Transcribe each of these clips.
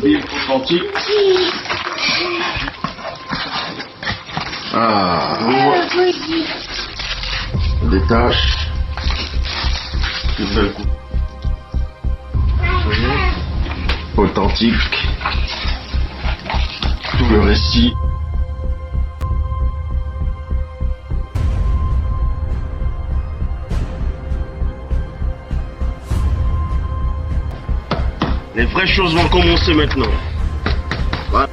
Bible authentique. Ah, on détache. Une belle coupe. Authentique. Tout le récit. Les vraies choses vont commencer maintenant. Voilà.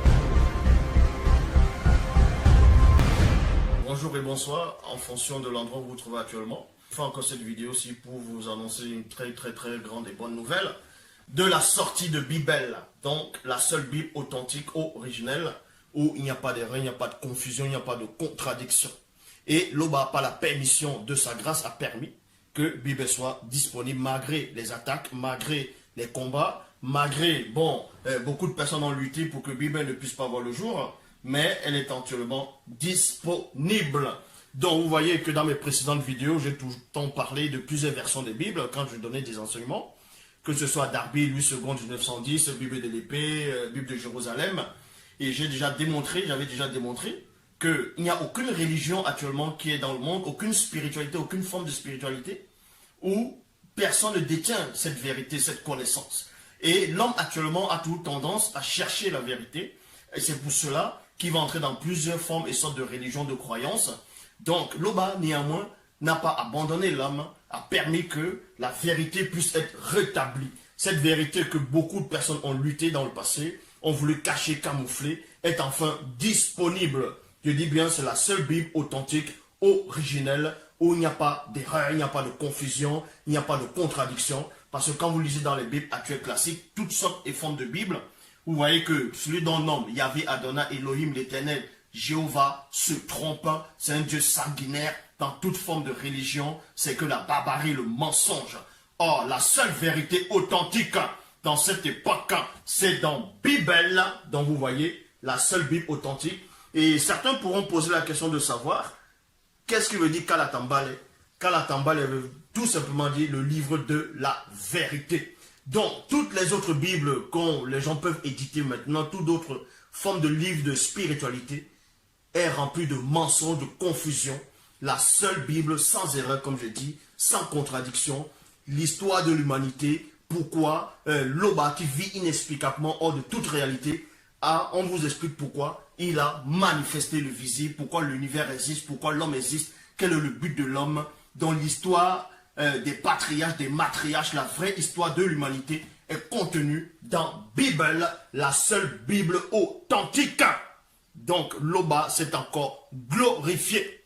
Bonjour et bonsoir, en fonction de l'endroit où vous vous trouvez actuellement. Je fais encore cette vidéo aussi pour vous annoncer une très grande et bonne nouvelle de la sortie de Bible. Donc la seule Bible authentique, originelle, où il n'y a pas d'erreur, il n'y a pas de confusion, il n'y a pas de contradiction. Et l'Oba, par la permission de sa grâce, a permis que Bible soit disponible malgré les attaques, malgré les combats, malgré, beaucoup de personnes ont lutté pour que Bible ne puisse pas voir le jour, mais elle est actuellement disponible. Donc vous voyez que dans mes précédentes vidéos, j'ai tout le temps parlé de plusieurs versions des Bibles quand je donnais des enseignements, que ce soit Darby, Louis II, 1910, Bible de l'épée, Bible de Jérusalem, et j'avais déjà démontré qu'il n'y a aucune religion actuellement qui est dans le monde, aucune spiritualité, aucune forme de spiritualité, où personne ne détient cette vérité, cette connaissance. Et l'homme actuellement a toujours tendance à chercher la vérité. Et c'est pour cela qu'il va entrer dans plusieurs formes et sortes de religions, de croyances. Donc l'Oba, néanmoins, n'a pas abandonné l'homme, a permis que la vérité puisse être rétablie. Cette vérité que beaucoup de personnes ont lutté dans le passé, ont voulu cacher, camoufler, est enfin disponible. Je dis bien, c'est la seule Bible authentique, originelle, où il n'y a pas d'erreur, il n'y a pas de confusion, il n'y a pas de contradiction. Parce que quand vous lisez dans les Bibles actuelles classiques, toutes sortes et formes de Bibles, vous voyez que celui dont le nom Yahvé, Adonai, Elohim, l'Éternel, Jéhovah, se trompe, c'est un Dieu sanguinaire. Dans toute forme de religion, c'est que la barbarie, le mensonge. Or, la seule vérité authentique dans cette époque, c'est dans Bible, dont vous voyez, la seule Bible authentique. Et certains pourront poser la question de savoir, qu'est-ce qui veut dire Kalatambale? Kalatambale veut tout simplement dire le livre de la vérité. Donc, toutes les autres Bibles que les gens peuvent éditer maintenant, toutes d'autres formes de livres de spiritualité, est remplie de mensonges, de confusion. La seule Bible sans erreur, comme je dis, sans contradiction, l'histoire de l'humanité, pourquoi l'Oba qui vit inexplicablement hors de toute réalité, on vous explique pourquoi il a manifesté le visible, pourquoi l'univers existe, pourquoi l'homme existe, quel est le but de l'homme, dans l'histoire des patriarches, des matriarches, la vraie histoire de l'humanité est contenue dans Bible, la seule Bible authentique. Donc l'Oba s'est encore glorifié.